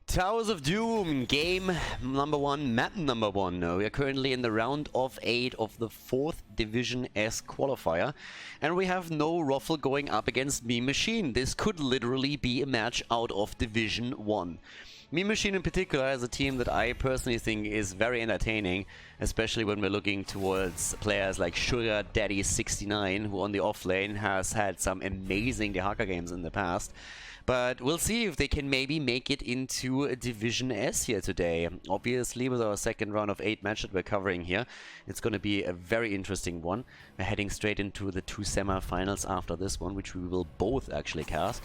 Towers of Doom, game number 1, map number 1. We are currently in the round of 8 of the 4th Division S qualifier, and we have no Rofl going up against Meme Machine. This could literally be a match out of Division 1. Meme Machine in particular is a team that I personally think is very entertaining, especially when we're looking towards players like Sugar Daddy 69, who on the offlane has had some amazing Dehaka games in the past. But we'll see if they can maybe make it into a Division S here today. Obviously, with our second round of 8 match that we're covering here, it's going to be a very interesting one. We're heading straight into the 2 semi-finals after this one, which we will both actually cast.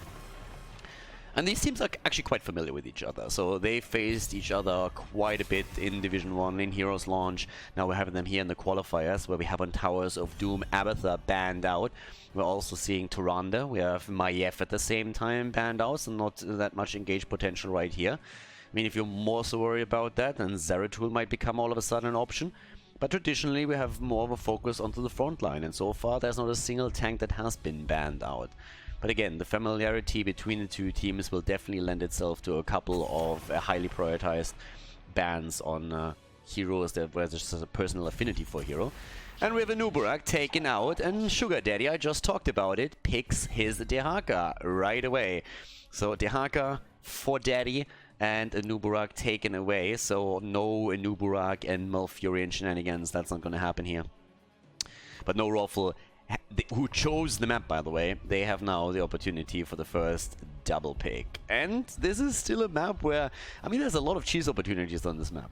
And these teams are actually quite familiar with each other, so they faced each other quite a bit in Division 1, in Heroes Launch. Now we're having them here in the qualifiers, where we have on Towers of Doom Abatha banned out. We're also seeing Tyrande, we have Maiev at the same time banned out, so not that much engaged potential right here. I mean, if you're more so worried about that, then Zeratul might become all of a sudden an option. But traditionally we have more of a focus onto the front line, and so far there's not a single tank that has been banned out. But again, the familiarity between the two teams will definitely lend itself to a couple of highly prioritized bans on heroes where there's just a personal affinity for hero. And we have a Nuburak taken out, and Sugar Daddy, I just talked about it, picks his Dehaka right away. So Dehaka for Daddy, and a Nuburak taken away. So no Nuburak and Furion shenanigans, that's not going to happen here. But no Rofl, who chose the map, by the way, they have now the opportunity for the first double pick. And this is still a map where, I mean, there's a lot of cheese opportunities on this map.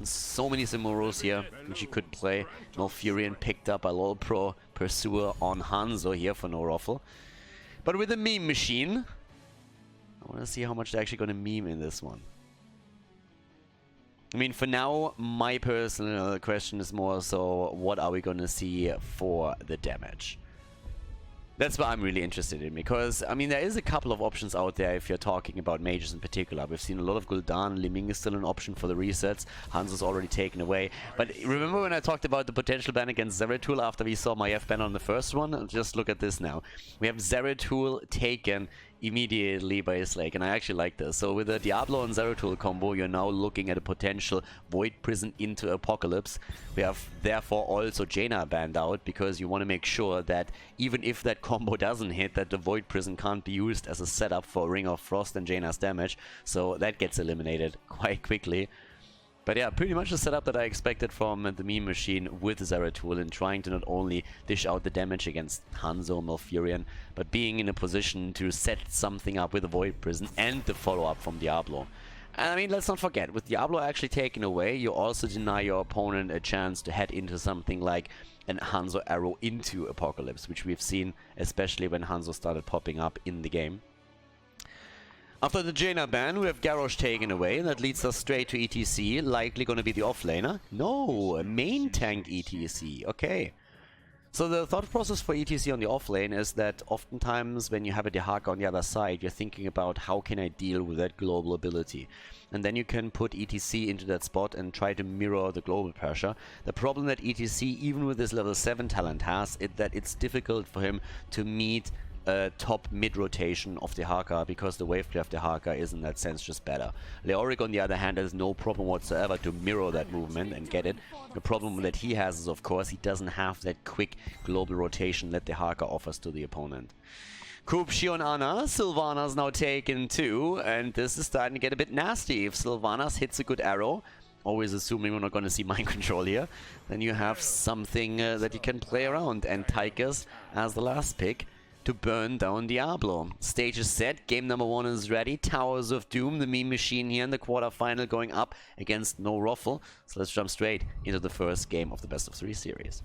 So many Simuros here, which you could play. Furion picked up a LOL Pro Pursuer on Hanzo here for no Rofl. But with a Meme Machine, I want to see how much they're actually going to meme in this one. I mean, for now, my personal question is more so, what are we going to see for the damage? That's what I'm really interested in, because, I mean, there is a couple of options out there if you're talking about mages in particular. We've seen a lot of Gul'dan, Liming is still an option for the resets, Hanzo's already taken away. But remember when I talked about the potential ban against Zeratul after we saw Maiev ban on the first one? Just look at this now. We have Zeratul taken immediately by Slag, and I actually like this. So with the Diablo and Zeratul combo, you're now looking at a potential Void Prison into Apocalypse. We have therefore also Jaina banned out, because you want to make sure that even if that combo doesn't hit, that the Void Prison can't be used as a setup for Ring of Frost and Jaina's damage. So that gets eliminated quite quickly. But yeah, pretty much the setup that I expected from the Meme Machine with Zeratul, and trying to not only dish out the damage against Hanzo, Furion, but being in a position to set something up with a Void Prison and the follow-up from Diablo. And I mean, let's not forget, with Diablo actually taken away, you also deny your opponent a chance to head into something like an Hanzo arrow into Apocalypse, which we've seen especially when Hanzo started popping up in the game. After the Jaina ban, we have Garrosh taken away, and that leads us straight to ETC, likely going to be the offlaner. No, a main tank ETC, okay. So the thought process for ETC on the offlane is that oftentimes when you have a Dehaka on the other side, you're thinking about how can I deal with that global ability. And then you can put ETC into that spot and try to mirror the global pressure. The problem that ETC, even with this level 7 talent, has is that it's difficult for him to meet top mid rotation of Dehaka, because the wave play of Dehaka is in that sense just better. Leoric on the other hand has no problem whatsoever to mirror that movement and get it. The problem that he has is, of course, he doesn't have that quick global rotation that Dehaka offers to the opponent. Kupshi on Ana, Sylvanas now taken too, and this is starting to get a bit nasty. If Sylvanas hits a good arrow, always assuming we're not going to see mind control here, then you have something that you can play around, and Tychus as the last pick to burn down Diablo. Stage is set, game number 1 is ready. Towers of Doom, the Meme Machine here in the quarterfinal, going up against no Rofl. So let's jump straight into the first game of the best of 3 series.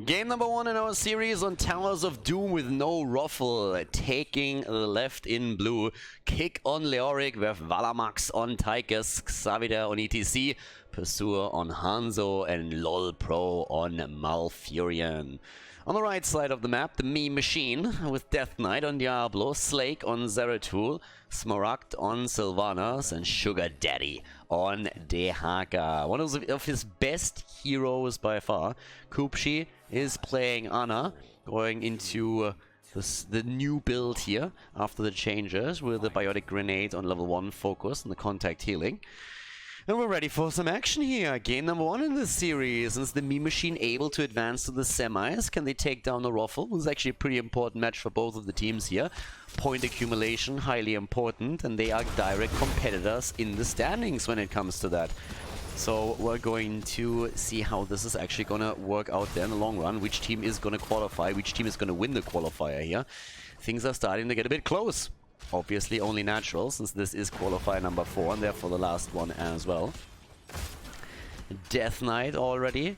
Game number 1 in our series on Towers of Doom with no Rofl, taking the left in blue. Kick on Leoric, we have Valamax on Tychus, Xavida on ETC, Pursuer on Hanzo, and LOL Pro on Furion. On the right side of the map, the Meme Machine with Death Knight on Diablo, Slag on Zeratul, Smaragd on Sylvanas, and Sugar Daddy on Dehaka. One of his best heroes by far. Kupshi is playing Ana, going into the new build here after the changes with the Biotic Grenade on level 1 focus and the contact healing. And we're ready for some action here. Game number 1 in this series. Is the Meme Machine able to advance to the semis? Can they take down the Rofl? This is actually a pretty important match for both of the teams here. Point accumulation, highly important, and they are direct competitors in the standings when it comes to that. So we're going to see how this is actually going to work out there in the long run. Which team is going to qualify, which team is going to win the qualifier here. Things are starting to get a bit close. Obviously only natural, since this is qualifier number 4, and therefore the last one as well. Death Knight already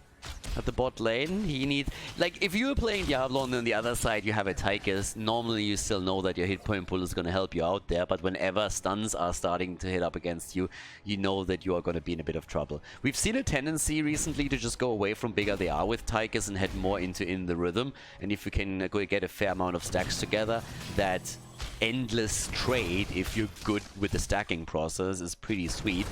at the bot lane. He needs... Like, if you're playing Diablo and on the other side you have a Tychus, normally you still know that your hit point pool is going to help you out there, but whenever stuns are starting to hit up against you, you know that you are going to be in a bit of trouble. We've seen a tendency recently to just go away from bigger they are with Tychus and head more into in the rhythm, and if you can go get a fair amount of stacks together, that endless trade, if you're good with the stacking process, is pretty sweet.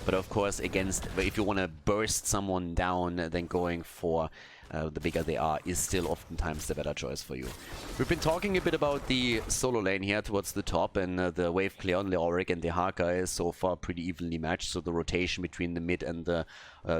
But of course, if you want to burst someone down, then going for the bigger they are is still oftentimes the better choice for you. We've been talking a bit about the solo lane here towards the top, and the wave clear on Leoric and Dehaka is so far pretty evenly matched, so the rotation between the mid and the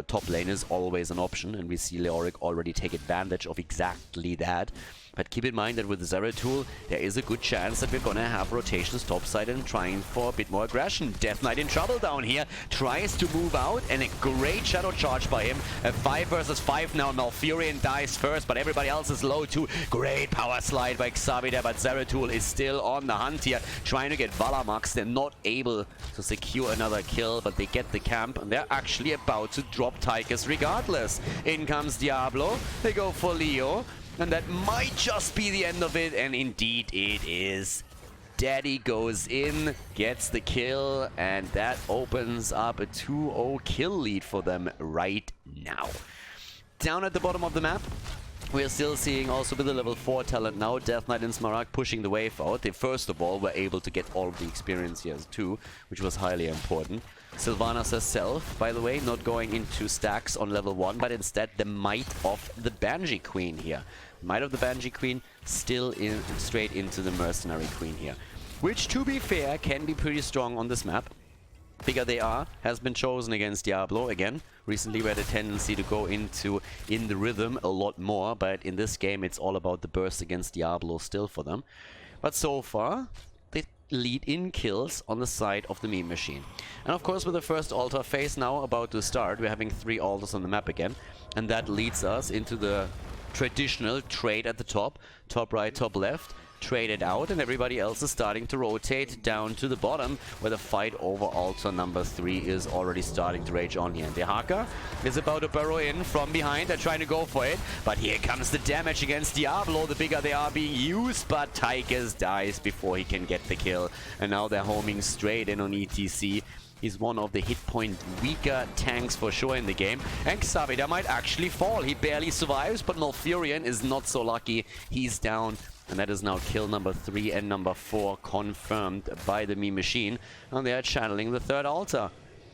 top lane is always an option, and we see Leoric already take advantage of exactly that. But keep in mind that with Zeratul, there is a good chance that we're gonna have rotations topside and trying for a bit more aggression. Death Knight in trouble down here, tries to move out, and a great shadow charge by him. A 5 versus 5 now. Malfurion dies first, but everybody else is low too. Great power slide by Xavi there, but Zeratul is still on the hunt here, trying to get Valamax. They're not able to secure another kill, but they get the camp, and they're actually about to drop Tychus regardless. In comes Diablo, they go for Leo. And that might just be the end of it, and indeed it is. Daddy goes in, gets the kill, and that opens up a 2-0 kill lead for them right now. Down at the bottom of the map, we're still seeing also with the level 4 talent now, Death Knight and Smaran pushing the wave out. They first of all were able to get all of the experience here too, which was highly important. Sylvanas herself, by the way, not going into stacks on level 1, but instead the might of the Banshee Queen here. Might of the Banshee Queen still in straight into the Mercenary Queen here. Which, to be fair, can be pretty strong on this map. Bigger they are has been chosen against Diablo again. Recently we had a tendency to go into in the rhythm a lot more, but in this game it's all about the burst against Diablo still for them. But so far, they lead in kills on the side of the Meme Machine. And of course with the first altar phase now about to start, we're having 3 altars on the map again. And that leads us into the traditional trade at the top. Top right, top left. Trade it out, and everybody else is starting to rotate down to the bottom, where the fight over altar number 3 is already starting to rage on here. And Dehaka is about to burrow in from behind. They're trying to go for it, but here comes the damage against Diablo. The bigger they are being used, but Tychus dies before he can get the kill. And now they're homing straight in on ETC. He's one of the hit point weaker tanks for sure in the game. And Xavi might actually fall. He barely survives, but Malfurion is not so lucky. He's down. And that is now kill number 3 and number 4 confirmed by the Meme Machine. And they are channeling the 3rd altar.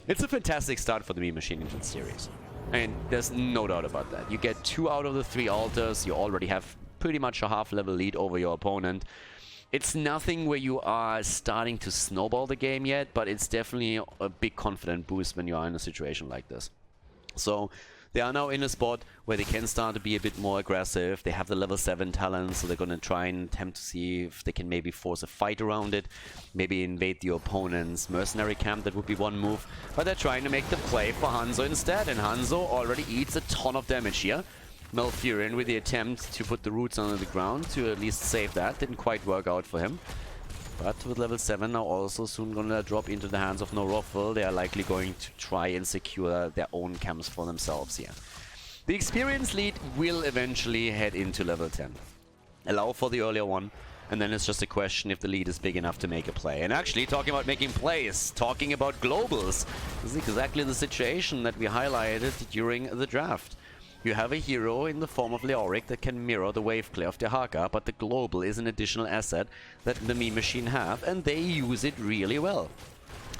It's a fantastic start for the Meme Machine into the series. And there's no doubt about that. You get 2 out of the 3 altars. You already have pretty much a half-level lead over your opponent. It's nothing where you are starting to snowball the game yet, but it's definitely a big confident boost when you are in a situation like this. So they are now in a spot where they can start to be a bit more aggressive. They have the level 7 talent, so they're going to try and attempt to see if they can maybe force a fight around it. Maybe invade the opponent's mercenary camp, that would be one move. But they're trying to make the play for Hanzo instead, and Hanzo already eats a ton of damage here. Malfurion with the attempt to put the roots under the ground to at least save that. Didn't quite work out for him. But with level 7 now also soon gonna drop into the hands of Rofl. They are likely going to try and secure their own camps for themselves here. The experience lead will eventually head into level 10. Allow for the earlier one, and then it's just a question if the lead is big enough to make a play. And actually, talking about making plays, talking about globals, this is exactly the situation that we highlighted during the draft. You have a hero in the form of Leoric that can mirror the wave clear of Dehaka, but the global is an additional asset that the Meme Machine have, and they use it really well.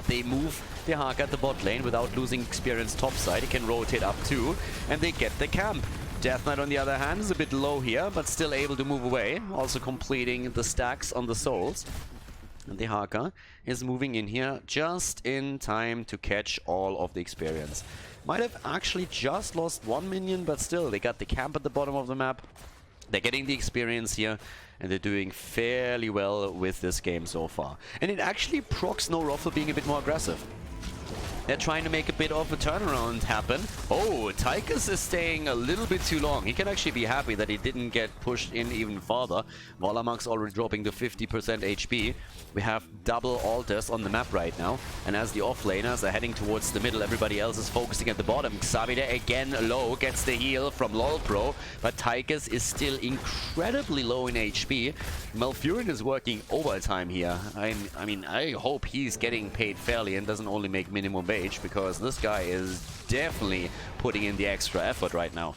They move Dehaka at the bot lane without losing experience topside. He can rotate up too, and they get the camp. Death Knight, on the other hand, is a bit low here, but still able to move away. Also completing the stacks on the souls. And the Haka is moving in here just in time to catch all of the experience. Might have actually just lost one minion, but still, they got the camp at the bottom of the map. They're getting the experience here, and they're doing fairly well with this game so far. And it actually procs no Rofl being a bit more aggressive. They're trying to make a bit of a turnaround happen. Oh, Tychus is staying a little bit too long. He can actually be happy that he didn't get pushed in even farther. Volamak's already dropping to 50% HP. We have double altars on the map right now. And as the offlaners are heading towards the middle, everybody else is focusing at the bottom. Xavide again low, gets the heal from LOLpro. But Tychus is still incredibly low in HP. Malfurion is working overtime here. I mean, I hope he's getting paid fairly and doesn't only make minimum wage, because this guy is definitely putting in the extra effort right now.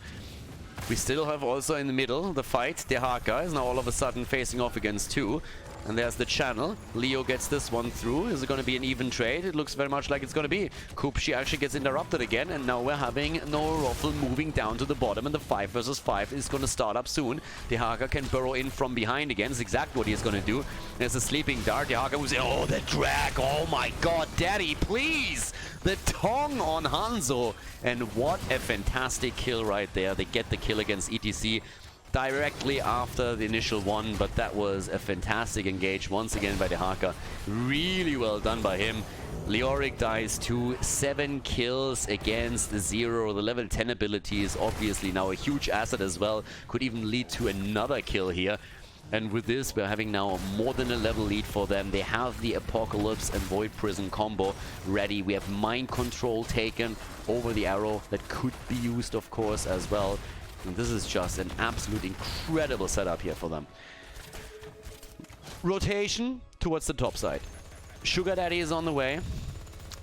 We still have also in the middle the fight. Dehaka is now all of a sudden facing off against two. And there's the channel. Leo gets this one through. Is it going to be an even trade? It looks very much like it's going to be. Kupshi actually gets interrupted again, and now we're having no Rofl moving down to the bottom, and the 5 versus 5 is going to start up soon. Dehaka can burrow in from behind again. It's exactly what he's going to do. There's a sleeping dart. Dehaka was... Oh, the drag! Oh my god, daddy, please! The tongue on Hanzo! And what a fantastic kill right there. They get the kill against ETC directly after the initial one, but that was a fantastic engage once again by Dehaka. Really well done by him. Leoric dies to 7 kills against 0. The level 10 ability is obviously now a huge asset as well. Could even lead to another kill here. And with this, we're having now more than a level lead for them. They have the Apocalypse and Void Prison combo ready. We have Mind Control taken over the arrow that could be used, of course, as well. And this is just an absolute incredible setup here for them. Rotation towards the top side. Sugar Daddy is on the way,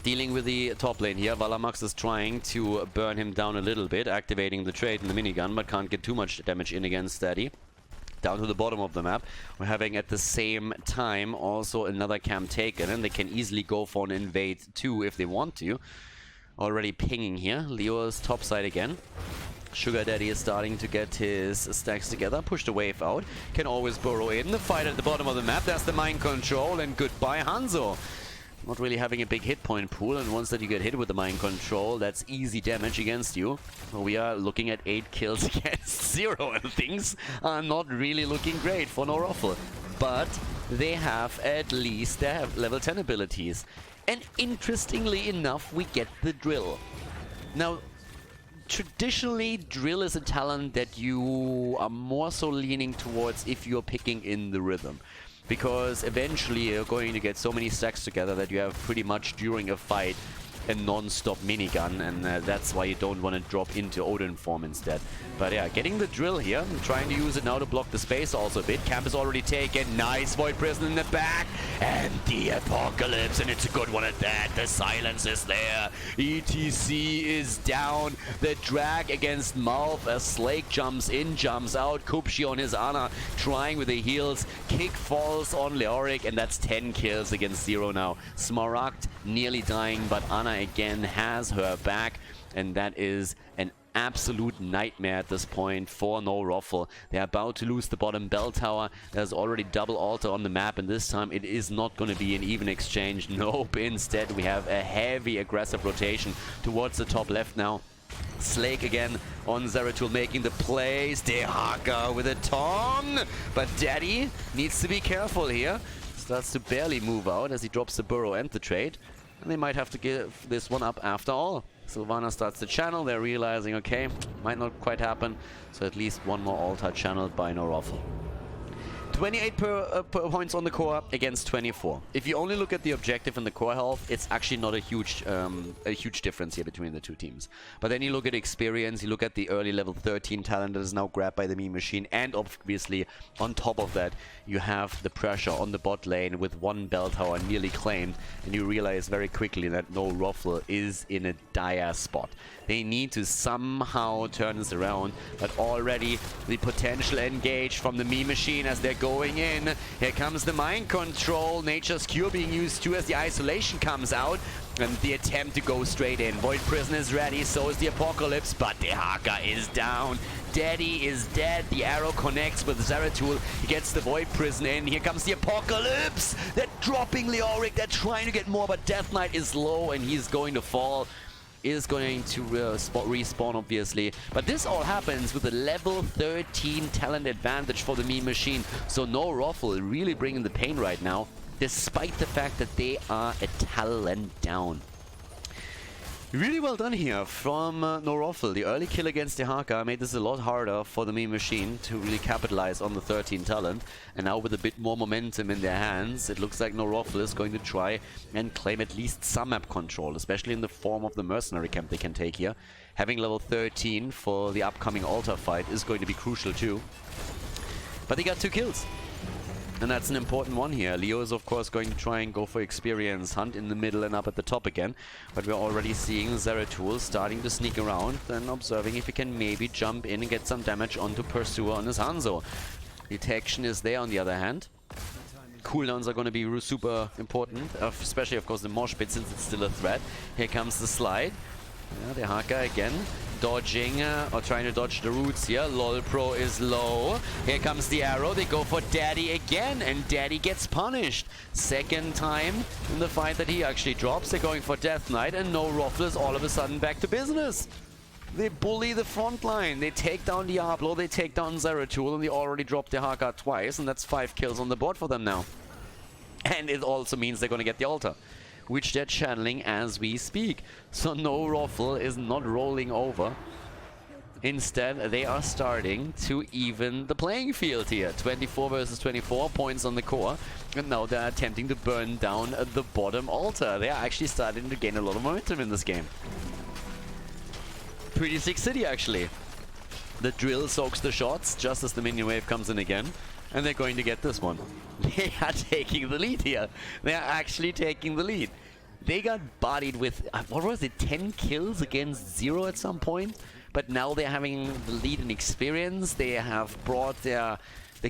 dealing with the top lane here. Valamax is trying to burn him down a little bit, activating the trade in the minigun, but can't get too much damage in against Daddy. Down to the bottom of the map, we're having at the same time also another camp taken, and they can easily go for an invade too if they want to. Already pinging here. Leo is topside again. Sugar Daddy is starting to get his stacks together, push the wave out, can always burrow in. The fight at the bottom of the map, there's the Mind Control, and goodbye Hanzo. Not really having a big hit point pool, and once that you get hit with the Mind Control, that's easy damage against you. We are looking at 8 kills against 0, and things are not really looking great for no Rofl. But they have at least, they have level 10 abilities. And interestingly enough, we get the drill. Now, traditionally, drill is a talent that you are more so leaning towards if you're picking in the rhythm. Because eventually you're going to get so many stacks together that you have pretty much during a fight a non-stop minigun, and that's why you don't want to drop into Odin form instead. But yeah, getting the drill here, I'm trying to use it now to block the space also a bit. Camp is already taken, nice Void Prison in the back, and the Apocalypse, and it's a good one at that. The silence is there, ETC is down, the drag against Malth as Slag jumps in, jumps out, Kupshi on his Ana, trying with the heals, kick falls on Leoric, and that's 10 kills against 0 now. Smaran nearly dying, but Ana again has her back, and that is an absolute nightmare at this point for no Rofl. They're about to lose the bottom bell tower. There's already double altar on the map, and this time it is not going to be an even exchange. Nope, instead we have a heavy aggressive rotation towards the top left now. Slag again on Zeratul making the plays. Dehaka with a tongue, but Daddy needs to be careful here. Starts to barely move out as he drops the burrow and the trade. And they might have to give this one up after all. Sylvana starts the channel. They're realizing, okay, might not quite happen. So at least one more altar channeled by no Rofl. 28 points on the core against 24. If you only look at the objective and the core health, it's actually not a huge difference here between the two teams. But then you look at experience, you look at the early level 13 talent that is now grabbed by the meme machine, and obviously on top of that, you have the pressure on the bot lane with one bell tower nearly claimed, and you realize very quickly that no Rofl is in a dire spot. They need to somehow turn this around, but already the potential engage from the meme machine as they're going going in. Here comes the mind control. Nature's Cure being used too as the isolation comes out. And the attempt to go straight in. Void Prison is ready, so is the Apocalypse, but Dehaka is down. Daddy is dead. The arrow connects with Zeratul. He gets the Void Prison in. Here comes the Apocalypse. They're dropping Leoric. They're trying to get more, but Death Knight is low and he's going to fall. Is going to respawn, obviously. But this all happens with a level 13 talent advantage for the Mean Machine. So no Rofl really bringing the pain right now, despite the fact that they are a talent down. Really well done here from No Rofl. The early kill against Dehaka made this a lot harder for the Mean Machine to really capitalize on the 13 talent. And now with a bit more momentum in their hands, it looks like No Rofl is going to try and claim at least some map control, especially in the form of the Mercenary camp they can take here. Having level 13 for the upcoming Ulta fight is going to be crucial too. But they got 2 kills. And that's an important one here. Leo is of course going to try and go for experience hunt in the middle and up at the top again. But we're already seeing Zeratul starting to sneak around and observing if he can maybe jump in and get some damage onto Pursuer on his Hanzo. Detection is there on the other hand. Cooldowns are going to be super important, especially of course the mosh pit since it's still a threat. Here comes the slide. Yeah, the Haka again. Dodging or trying to dodge the roots here. LOL Pro is low. Here comes the arrow. They go for Daddy again and Daddy gets punished. Second time in the fight that he actually drops. They're going for Death Knight and No Rofl is all of a sudden back to business. They bully the front line. They take down Diablo. They take down Zeratul and they already dropped the Haka twice and that's 5 kills on the board for them now. And it also means they're going to get the Ulta, which they're channeling as we speak. So no Rofl is not rolling over. Instead, they are starting to even the playing field here. 24 versus 24 points on the core. And now they're attempting to burn down the bottom altar. They are actually starting to gain a lot of momentum in this game. Pretty sick city, actually. The drill soaks the shots just as the minion wave comes in again. And they're going to get this one. They are taking the lead here. They are actually taking the lead. They got bodied with, what was it, 10 kills against 0 at some point? But now they're having the lead in experience. They have brought the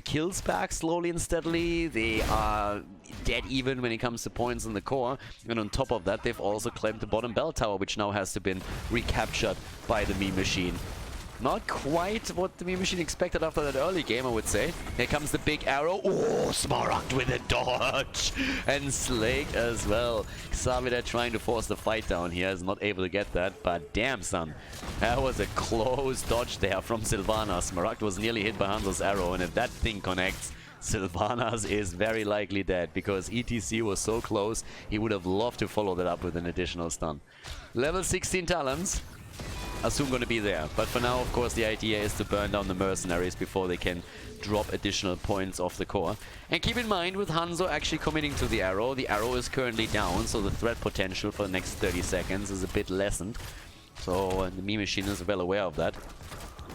kills back slowly and steadily. They are dead even when it comes to points in the core. And on top of that, they've also claimed the bottom bell tower, which now has to be recaptured by the Mean Machine. Not quite what the Mean Machine expected after that early game, I would say. Here comes the big arrow. Oh, Smaran with a dodge. And Slag as well. Sami there trying to force the fight down here. Is not able to get that. But damn, son. That was a close dodge there from Sylvanas. Murat was nearly hit by Hanzo's arrow. And if that thing connects, Sylvanas is very likely dead. Because ETC was so close, he would have loved to follow that up with an additional stun. Level 16 talents are soon going to be there. But for now, of course, the idea is to burn down the mercenaries before they can drop additional points off the core. And keep in mind, with Hanzo actually committing to the arrow is currently down, so the threat potential for the next 30 seconds is a bit lessened. So the Mean Machine is well aware of that.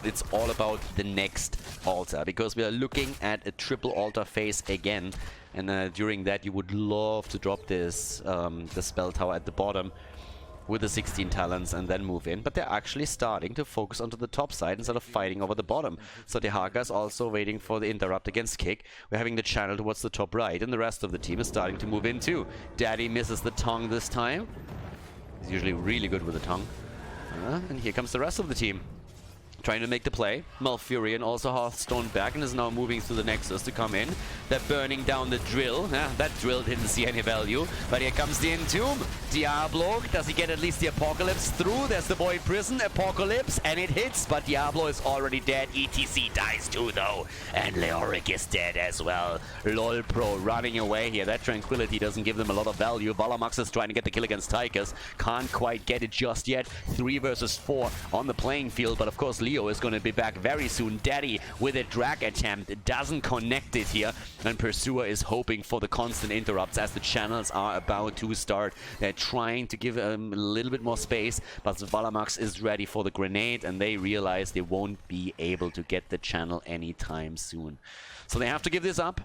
It's all about the next altar, because we are looking at a triple altar phase again. And during that, you would love to drop this the spell tower at the bottom with the 16 talents and then move in, but they're actually starting to focus onto the top side instead of fighting over the bottom. So Dehaka is also waiting for the interrupt against Kick. We're having the channel towards the top right, and the rest of the team is starting to move in too. Daddy misses the tongue this time. He's usually really good with the tongue. And here comes the rest of the team, trying to make the play. Furion also Hearthstone back and is now moving through the Nexus to come in. They're burning down the drill. That drill didn't see any value, but here comes the Entomb. Diablo, does he get at least the Apocalypse through? There's the Void Prison, Apocalypse, and it hits, but Diablo is already dead. ETC dies too, though, and Leoric is dead as well. LOL Pro running away here. That Tranquility doesn't give them a lot of value. Valamax is trying to get the kill against Tychus. Can't quite get it just yet. 3 versus 4 on the playing field, but of course Leo is going to be back very soon. Daddy with a drag attempt doesn't connect it here, and Pursuer is hoping for the constant interrupts as the channels are about to start. They're trying to give a little bit more space, but Valamax is ready for the grenade, and they realize they won't be able to get the channel anytime soon. So they have to give this up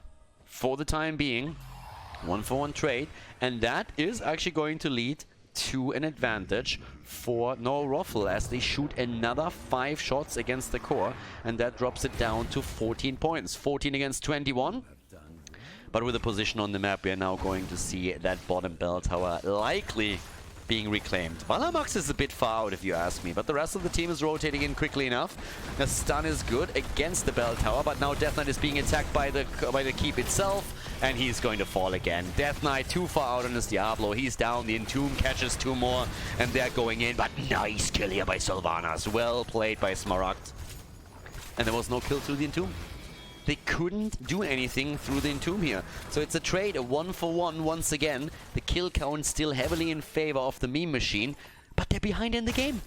for the time being. 1-for-1 trade, and that is actually going to lead to an advantage for No Rofl as they shoot another 5 shots against the core, and that drops it down to 14 points. 14 against 21. But with the position on the map, we are now going to see that bottom bell tower likely being reclaimed. Valamax is a bit far out if you ask me, but the rest of the team is rotating in quickly enough. The stun is good against the bell tower, but now Death Knight is being attacked by the keep itself, and he's going to fall again. Death Knight too far out on his Diablo. He's down. The Entomb catches 2 more, and they're going in. But nice kill here by Sylvanas. Well played by Smaragd. And there was no kill through the Entomb. They couldn't do anything through the Entomb here. So it's a trade, a 1-for-1 once again. The kill count still heavily in favor of the meme machine, but they're behind in the game.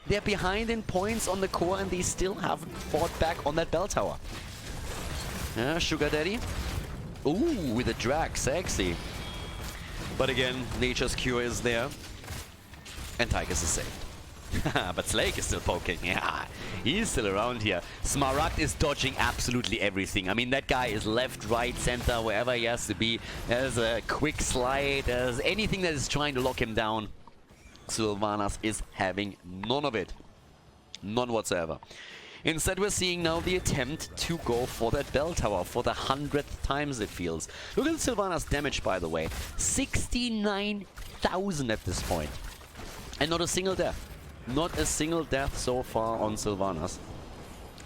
They're behind in points on the core, and they still haven't fought back on that bell tower. Sugar Daddy. Ooh, with a drag, sexy. But again, Nature's Cure is there, and Tigers is saved. But Slag is still poking. Yeah, he's still around here. Smaragd is dodging absolutely everything. I mean, that guy is left, right, center, wherever he has to be. There's a quick slide. There's anything that is trying to lock him down. Sylvanas is having none of it. None whatsoever. Instead, we're seeing now the attempt to go for that bell tower for the 100th times, it feels. Look at Sylvanas' damage, by the way. 69,000 at this point. And not a single death. Not a single death so far on Sylvanas.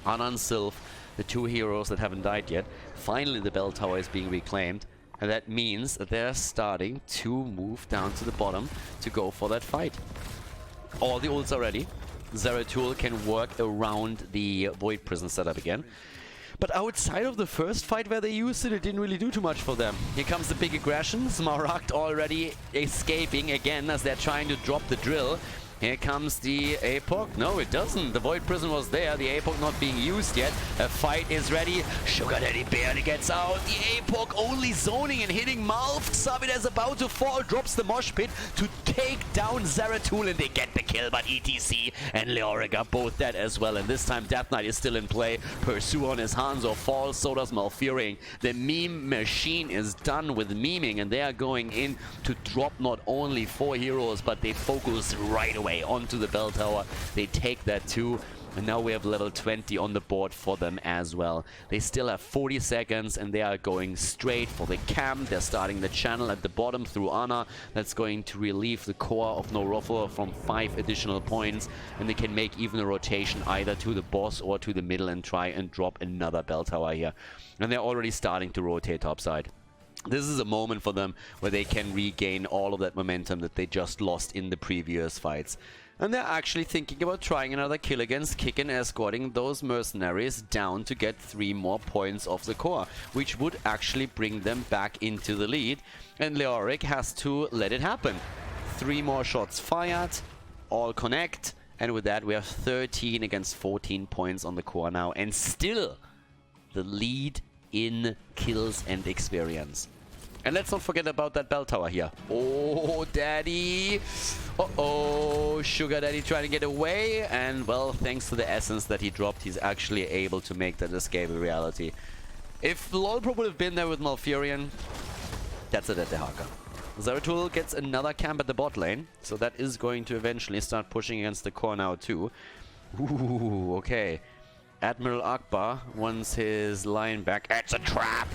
Ana and Sylv, the 2 heroes that haven't died yet. Finally, the bell tower is being reclaimed. And that means that they're starting to move down to the bottom to go for that fight. All the ults are ready. Zeratul can work around the Void Prison setup again. But outside of the first fight where they used it, it didn't really do too much for them. Here comes the big aggression. Smaragd already escaping again as they're trying to drop the drill. Here comes the APOC. No, it doesn't. The Void Prison was there. The APOC not being used yet. A fight is ready. Sugar Daddy barely gets out. The APOC only zoning and hitting Malthus. Sabit is about to fall. Drops the mosh pit to take down Zeratul, and they get the kill. But ETC and Leoric are both dead as well. And this time Death Knight is still in play. Pursue on his Hanzo falls. So does Malfurion. The meme machine is done with memeing, and they are going in to drop not only 4 heroes, but they focus right away onto the bell tower. They take that too, and now we have level 20 on the board for them as well. They still have 40 seconds, and they are going straight for the camp. They're starting the channel at the bottom through Ana. That's going to relieve the core of No Rofl from 5 additional points, and they can make even a rotation either to the boss or to the middle and try and drop another bell tower here. And they're already starting to rotate topside. This is a moment for them where they can regain all of that momentum that they just lost in the previous fights. And they're actually thinking about trying another kill against Kick and escorting those mercenaries down to get 3 more points off the core, which would actually bring them back into the lead. And Leoric has to let it happen. 3 more shots fired, all connect, and with that we have 13 against 14 points on the core now, and still the lead in kills and experience. And let's not forget about that bell tower here. Oh, Daddy. Uh-oh. Sugar Daddy trying to get away. And, well, thanks to the essence that he dropped, he's actually able to make that escape a reality. If Lolpro would have been there with Malfurion, that's it at Dehaka. Zeratul gets another camp at the bot lane. So that is going to eventually start pushing against the core now, too. Ooh, okay. Admiral Ackbar wants his line back. It's a trap!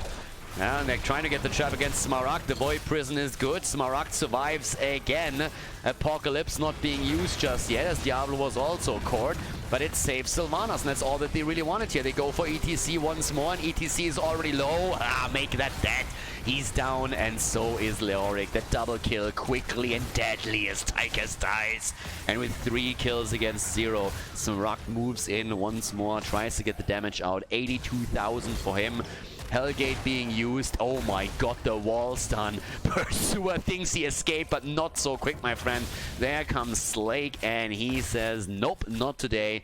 And they're trying to get the trap against Smaragd. The Void Prison is good. Smaragd survives again. Apocalypse not being used just yet, as Diablo was also caught. But it saves Sylvanas, and that's all that they really wanted here. They go for ETC once more, and ETC is already low. Make that dead. He's down, and so is Leoric. The double kill quickly and deadly as Tigers dies. And with 3 kills against 0, Smaragd moves in once more, tries to get the damage out. 82,000 for him. Hellgate being used. Oh my god, the wall stun. Pursuer thinks he escaped, but not so quick, my friend. There comes Slag, and he says, nope, not today.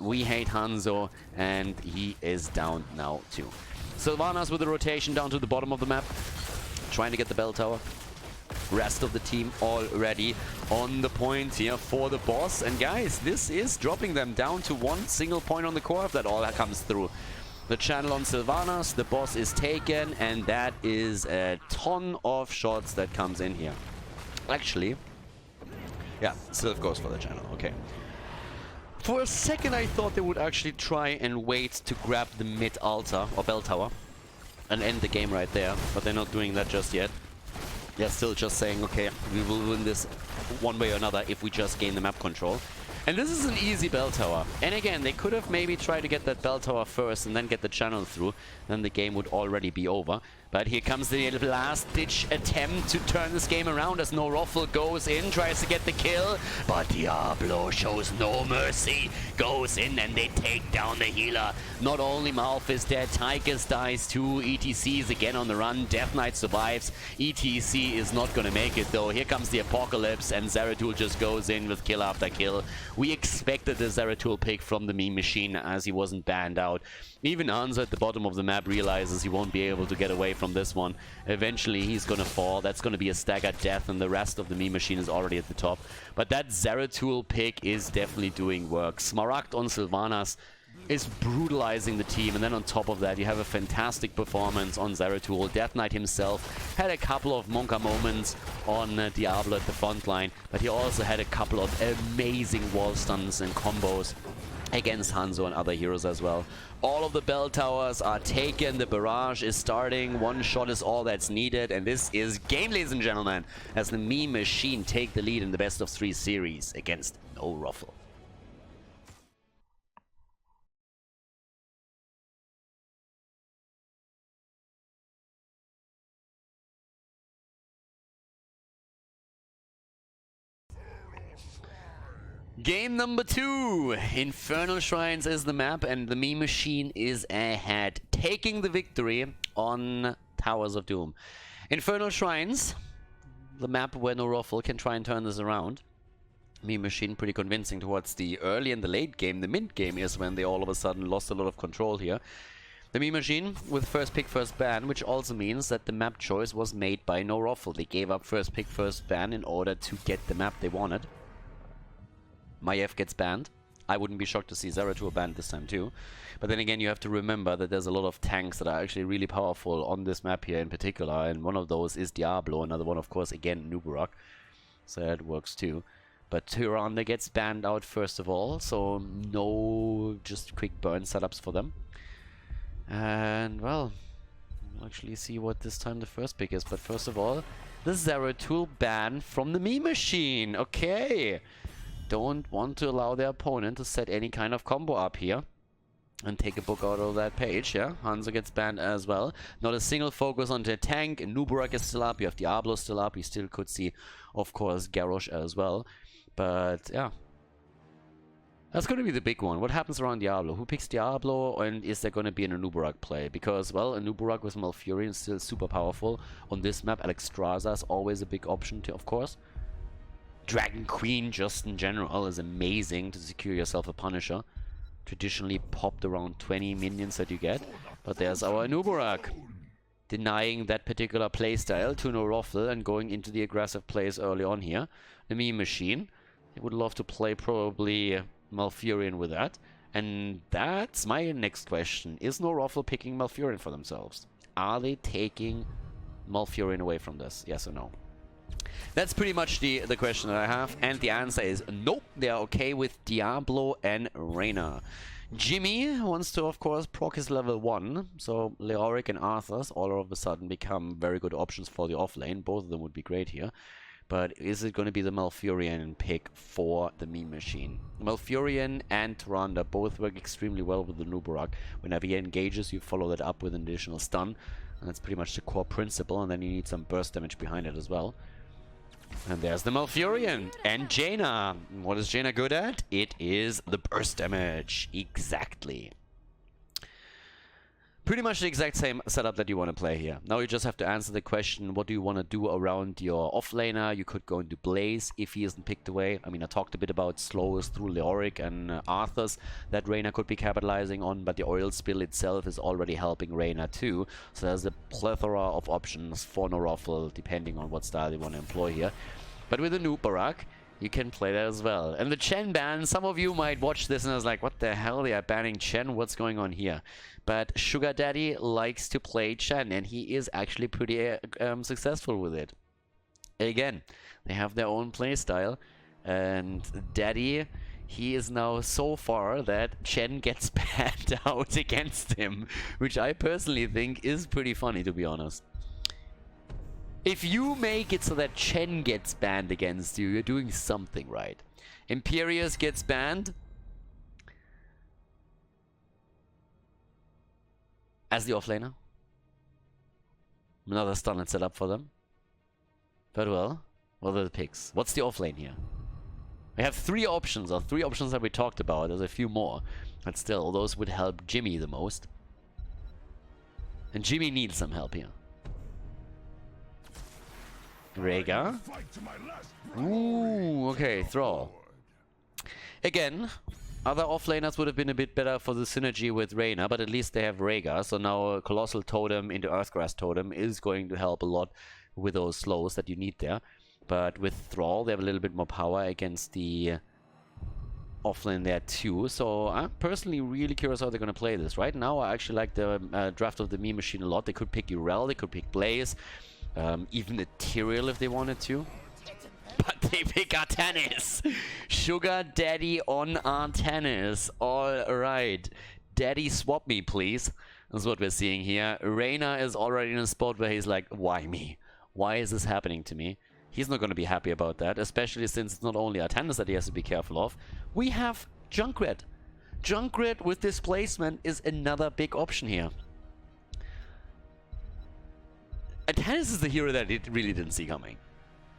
We hate Hanzo, and he is down now too. Sylvanas with the rotation down to the bottom of the map, trying to get the bell tower. Rest of the team already on the point here for the boss. And guys, this is dropping them down to 1 single point on the core if that all comes through. The channel on Sylvanas, the boss is taken, and that is a ton of shots that comes in here. Actually, yeah, Sylv goes for the channel, okay. For a second I thought they would actually try and wait to grab the mid altar, or bell tower. and end the game right there. But they're not doing that just yet. They're still just saying, okay, we will win this one way or another if we just gain the map control. And this is an easy bell tower. And again, they could have maybe tried to get that bell tower first and then get the channel through. Then the game would already be over. But here comes the last-ditch attempt to turn this game around as Rofl goes in, tries to get the kill. But Diablo shows no mercy, goes in and they take down the healer. Not only Malthus dead, Tychus dies too. ETC is again on the run. Death Knight survives. ETC is not going to make it though. Here comes the Apocalypse and Zeratul just goes in with kill after kill. We expected the Zeratul pick from the meme machine as he wasn't banned out. Even Hanzo at the bottom of the map realizes he won't be able to get away from this one. Eventually he's gonna fall. That's gonna be a staggered death and the rest of the meme machine is already at the top. But that Zeratul pick is definitely doing work. Smaragd on Sylvanas is brutalizing the team, and then on top of that you have a fantastic performance on Zeratul. Death Knight himself had a couple of Monka moments on Diablo at the front line, but he also had a couple of amazing wall stuns and combos against Hanzo and other heroes as well. All of the bell towers are taken, the barrage is starting, one shot is all that's needed, and this is game, ladies and gentlemen, as the meme machine take the lead in the best of 3 series against no Rofl. Game number 2. Infernal Shrines is the map and the meme machine is ahead, taking the victory on Towers of Doom. Infernal Shrines, the map where no Rofl can try and turn this around. Meme machine pretty convincing towards the early and the late game. The mid game is when they all of a sudden lost a lot of control here. The meme machine with first pick, first ban, which also means that the map choice was made by no Rofl. They gave up first pick, first ban in order to get the map they wanted. Maiev gets banned. I wouldn't be shocked to see Zeratul banned this time too. But then again, you have to remember that there's a lot of tanks that are actually really powerful on this map here in particular, and one of those is Diablo, another one of course again Murat. So that works too. But Tyrande gets banned out first of all, so no just quick burn setups for them. And well, we'll actually see what this time the first pick is. But first of all, the Zeratul ban from the meme machine. Okay. Don't want to allow their opponent to set any kind of combo up here and take a book out of that page. Yeah, Hanzo gets banned as well. Not a single focus on the tank. Nubarak is still up. You have Diablo still up. You still could see, of course, Garrosh as well. But yeah, that's going to be the big one. What happens around Diablo? Who picks Diablo, and is there going to be an Nubarak play? Because, well, a Nubarak with Malfurion is still super powerful. On this map, Alexstrasza is always a big option, of course. Dragon Queen, just in general, is amazing to secure yourself a Punisher. Traditionally popped around 20 minions that you get. But there's our Nubarak, denying that particular playstyle to no Rofl and going into the aggressive plays early on here. The meme machine, he would love to play probably Malfurion with that. And that's my next question. Is no Rofl picking Malfurion for themselves? Are they taking Malfurion away from this? Yes or no? That's pretty much the question that I have, and the answer is nope. They are okay with Diablo and Reyna. Jimmy wants to, of course, proc his level 1, so Leoric and Arthas all of a sudden become very good options for the offlane. Both of them would be great here. But is it going to be the Malfurion pick for the meme machine? Malfurion and Tyrande both work extremely well with the Nubarak. Whenever he engages, you follow that up with an additional stun, and that's pretty much the core principle, and then you need some burst damage behind it as well. And there's the Malfurion and Jaina. What is Jaina good at? It is the burst damage. Exactly. Pretty much the exact same setup that you want to play here. Now you just have to answer the question, what do you want to do around your offlaner? You could go into Blaze if he isn't picked away. I mean, I talked a bit about slows through Leoric and Arthas that Reyna could be capitalizing on, but the oil spill itself is already helping Reyna too. So there's a plethora of options for no Rofl, depending on what style you want to employ here. But with a Nubarak, you can play that as well. And the Chen ban, some of you might watch this and I was like, what the hell, they are banning Chen? What's going on here? But Sugar Daddy likes to play Chen, and he is actually pretty successful with it. Again, they have their own playstyle, and Daddy he is now so far that Chen gets banned out against him, which I personally think is pretty funny, to be honest. If you make it so that Chen gets banned against you, you're doing something right. Imperius gets banned as the offlaner. Another stun and set up for them. But well, what are the picks? What's the offlane here? We have three options that we talked about. There's a few more, but still, those would help Jimmy the most. And Jimmy needs some help here. Rhaegar. Ooh, okay, Thrall. Again, other offlaners would have been a bit better for the synergy with Reyna, but at least they have Rhaegar. So now a Colossal Totem into Earthgrass Totem is going to help a lot with those slows that you need there. But with Thrall, they have a little bit more power against the offlane there too. So I'm personally really curious how they're going to play this. Right now, I actually like the draft of the meme machine a lot. They could pick Urel, they could pick Blaze, even Ethereal if they wanted to. But they pick Artanis. Sugar Daddy on Artanis. Alright. Daddy swap me, please. That's what we're seeing here. Reyna is already in a spot where he's like, why me? Why is this happening to me? He's not going to be happy about that, especially since it's not only Artanis that he has to be careful of. We have Junkrat. Junkrat with displacement is another big option here. Artanis is the hero that it really didn't see coming.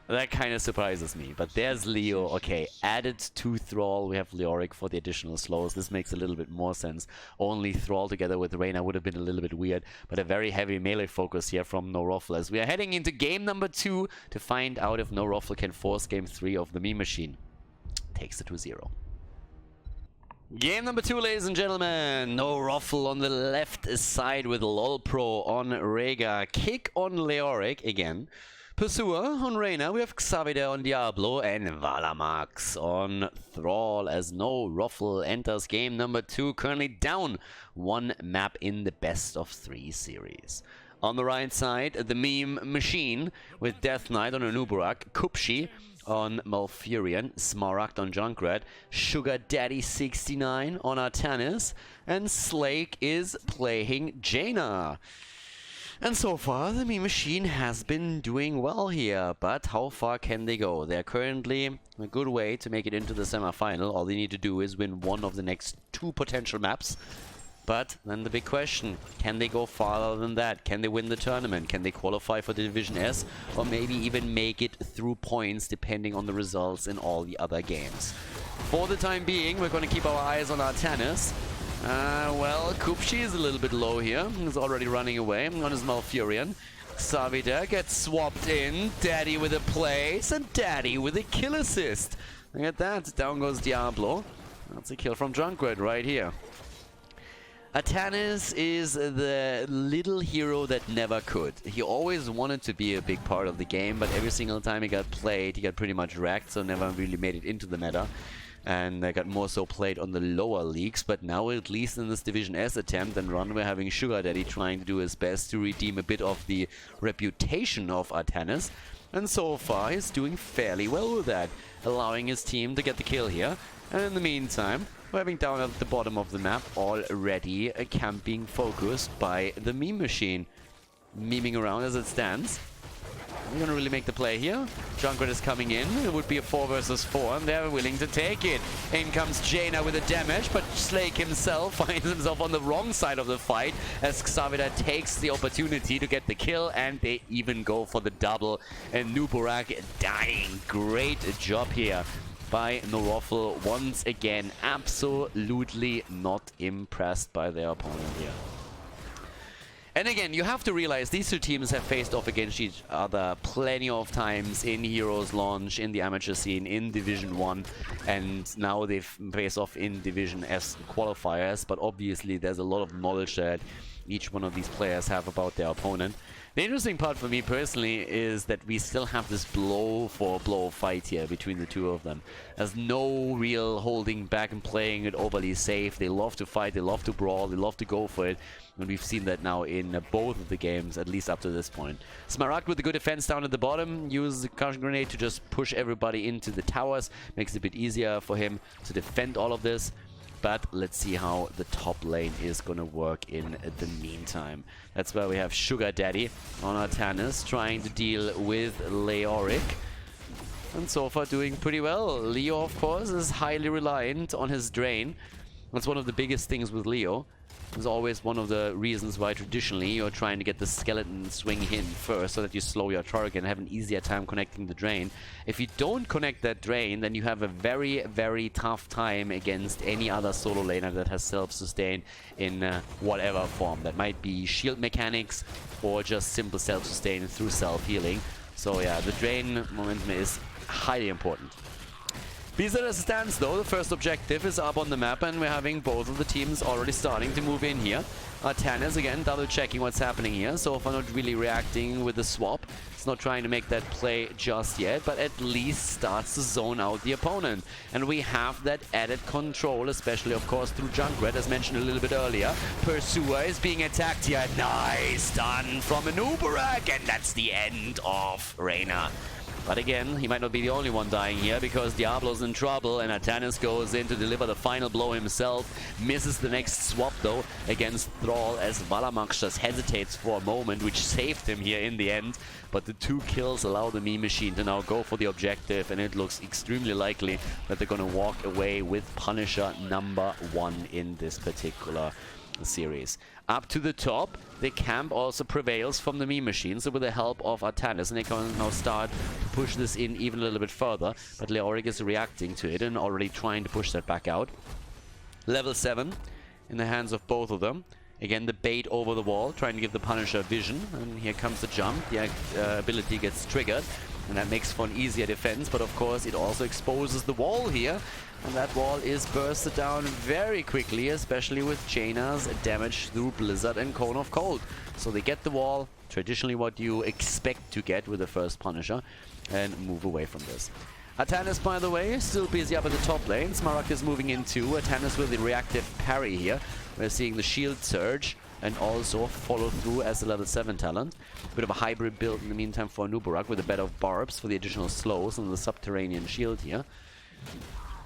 That kind of surprises me. But there's Leo. Okay, added to Thrall, we have Leoric for the additional slows. This makes a little bit more sense. Only Thrall together with Reyna would have been a little bit weird. But a very heavy melee focus here from Rofl as we are heading into game number 2 to find out if Rofl can force game 3 of the meme machine. Takes it to 0. Game number 2, ladies and gentlemen. Rofl on the left side with Lolpro on Rhaegar. Kick on Leoric again. Pursuer on Reyna, we have Xavier on Diablo, and Valamax on Thrall as Rofl enters game number 2, currently down 1 map in the best of 3 series. On the right side, the meme machine with Death Knight on Anubarak, Kupshi on Malfurion, Smaragd on Junkrat, Sugar Daddy 69 on Artanis, and Slag is playing Jaina. And so far, the meme machine has been doing well here, but how far can they go? They're currently a good way to make it into the semi-final. All they need to do is win one of the next 2 potential maps. But then the big question, can they go farther than that? Can they win the tournament? Can they qualify for the Division S? Or maybe even make it through points, depending on the results in all the other games. For the time being, we're going to keep our eyes on Artanis. Well, Kupshi is a little bit low here. He's already running away on his Malfurion. Savida gets swapped in. Daddy with a place and Daddy with a kill assist. Look at that. Down goes Diablo. That's a kill from Junkrat right here. Artanis is the little hero that never could. He always wanted to be a big part of the game, but every single time he got played, he got pretty much wrecked, so never really made it into the meta. And got more so played on the lower leagues, but now at least in this Division S attempt and run, we're having Sugar Daddy trying to do his best to redeem a bit of the reputation of Artanis. And so far, he's doing fairly well with that, allowing his team to get the kill here. And in the meantime, we're having down at the bottom of the map already a camping focused by the meme machine. Memeing around as it stands. We're gonna really make the play here. Junkrat is coming in. It would be a 4 versus 4, and they're willing to take it. In comes Jaina with the damage, but Slag himself finds himself on the wrong side of the fight as Xavier takes the opportunity to get the kill, and they even go for the double. And Nubarak dying. Great job here by Rofl once again. Absolutely not impressed by their opponent here. And again, you have to realize these 2 teams have faced off against each other plenty of times in Heroes launch, in the amateur scene, in Division 1, and now they've faced off in Division S qualifiers, but obviously there's a lot of knowledge that each one of these players have about their opponent. The interesting part for me personally is that we still have this blow for blow fight here between the two of them. There's no real holding back and playing it overly safe. They love to fight, they love to brawl, they love to go for it. And we've seen that now in both of the games, at least up to this point. Smaran with a good defense down at the bottom, uses the concussion grenade to just push everybody into the towers. Makes it a bit easier for him to defend all of this. But let's see how the top lane is going to work in the meantime. That's where we have Sugar Daddy on Artanis trying to deal with Leoric. And so far doing pretty well. Leo, of course, is highly reliant on his drain. That's one of the biggest things with Leo. It's always one of the reasons why traditionally you're trying to get the skeleton swing in first so that you slow your target and have an easier time connecting the drain. If you don't connect that drain, then you have a very, very tough time against any other solo laner that has self-sustain in whatever form. That might be shield mechanics or just simple self-sustain through self-healing. So yeah, the drain momentum is highly important. As it stands though, the first objective is up on the map and we're having both of the teams already starting to move in here. Artanis again double checking what's happening here, so far not really reacting with the swap. It's not trying to make that play just yet, but at least starts to zone out the opponent. And we have that added control, especially of course through Junkrat, as mentioned a little bit earlier. Pursuer is being attacked here. Nice stun from Uberak, and that's the end of Reyna. But again, he might not be the only one dying here because Diablo's in trouble and Artanis goes in to deliver the final blow himself. Misses the next swap though against Thrall as Valamax just hesitates for a moment, which saved him here in the end. But the 2 kills allow the Meme Machine to now go for the objective, and it looks extremely likely that they're going to walk away with Punisher #1 in this particular series. Up to the top, the camp also prevails from the Meme Machine, so with the help of Artanis, and they can now start to push this in even a little bit further, but Leoric is reacting to it and already trying to push that back out. Level 7 in the hands of both of them. Again, the bait over the wall, trying to give the Punisher vision, and here comes the jump. The ability gets triggered, and that makes for an easier defense, but of course it also exposes the wall here. And that wall is bursted down very quickly, especially with Jaina's damage through Blizzard and Cone of Cold. So they get the wall, traditionally what you expect to get with the first Punisher, and move away from this. Artanis, by the way, still busy up at the top lane. Smarak is moving in too. Artanis with the reactive parry here. We're seeing the shield surge and also follow through as a level 7 talent. Bit of a hybrid build in the meantime for Uberak with a bed of barbs for the additional slows and the subterranean shield here.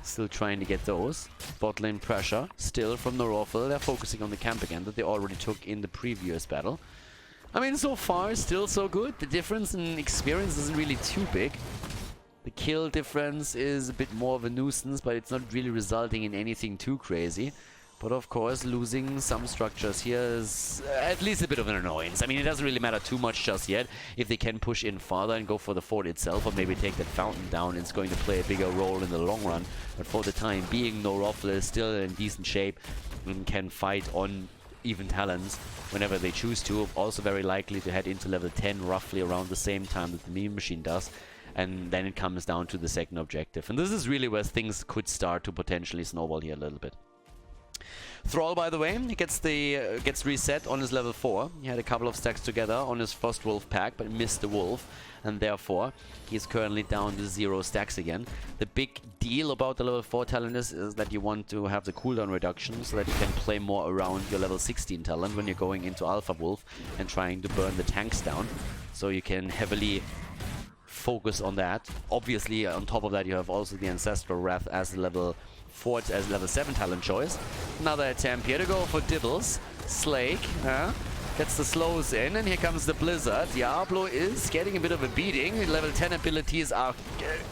Still trying to get those. Bot lane pressure, still from the Rofl. They're focusing on the camp again that they already took in the previous battle. I mean, so far, still so good. The difference in experience isn't really too big. The kill difference is a bit more of a nuisance, but it's not really resulting in anything too crazy. But of course, losing some structures here is at least a bit of an annoyance. I mean, it doesn't really matter too much just yet. If they can push in farther and go for the fort itself, or maybe take that fountain down, it's going to play a bigger role in the long run. But for the time being, no Rofl is still in decent shape and can fight on even talents whenever they choose to. Also very likely to head into level 10 roughly around the same time that the Meme Machine does. And then it comes down to the second objective. And this is really where things could start to potentially snowball here a little bit. Thrall, by the way, he gets reset on his level 4. He had a couple of stacks together on his first wolf pack, but missed the wolf, and therefore he's currently down to 0 stacks again. The big deal about the level 4 talent is that you want to have the cooldown reduction so that you can play more around your level 16 talent when you're going into Alpha Wolf and trying to burn the tanks down. So you can heavily focus on that. Obviously, on top of that, you have also the Ancestral Wrath as level 4 as level 7 talent choice. Another attempt here to go for Dibbles. Slag gets the slows in, and here comes the Blizzard. Diablo is getting a bit of a beating. Level 10 abilities are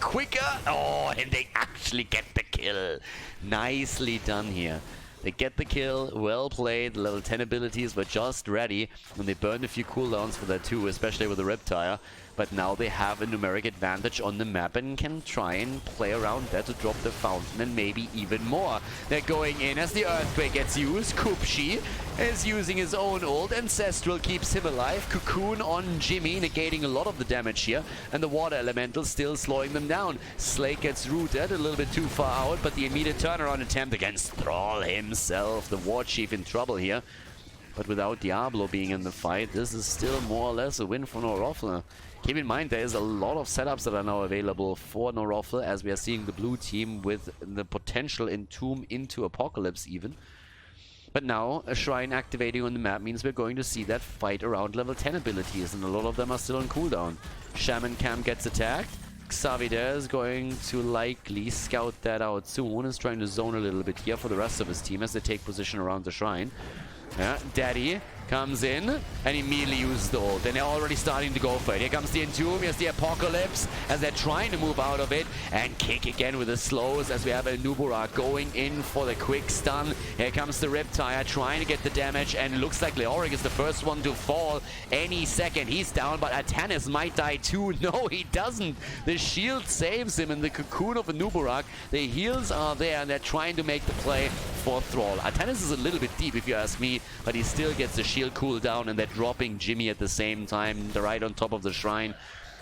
quicker. Oh, and they actually get the kill. Nicely done here. They get the kill, well played. Level 10 abilities were just ready, and they burned a few cooldowns for that too, especially with the Reptile. But now they have a numeric advantage on the map and can try and play around that to drop the fountain and maybe even more. They're going in as the Earthquake gets used. Kupshi is using his own ult. Ancestral keeps him alive. Cocoon on Jimmy, negating a lot of the damage here. And the Water Elemental still slowing them down. Slake gets rooted a little bit too far out, but the immediate turnaround attempt against Thrall himself. The War Chief in trouble here. But without Diablo being in the fight, this is still more or less a win for Rofl. Keep in mind, there is a lot of setups that are now available for Rofl, as we are seeing the blue team with the potential Entomb into Apocalypse even. But now, a Shrine activating on the map means we're going to see that fight around level 10 abilities, and a lot of them are still on cooldown. Shaman Camp gets attacked. Xavier is going to likely scout that out soon. Is trying to zone a little bit here for the rest of his team as they take position around the Shrine. Yeah, Daddy comes in and immediately uses the ult. And they're already starting to go for it. Here comes the Entomb, here's the Apocalypse as they're trying to move out of it. And kick again with the slows as we have a Nuburak going in for the quick stun. Here comes the Riptire trying to get the damage, and it looks like Leoric is the first one to fall any second. He's down, but Atanis might die too. No, he doesn't. The shield saves him in the cocoon of a Nuburak. The heals are there and they're trying to make the play for Thrall. Atanis is a little bit deep if you ask me, but he still gets the shield cooldown, and they're dropping Jimmy at the same time. They're right on top of the Shrine.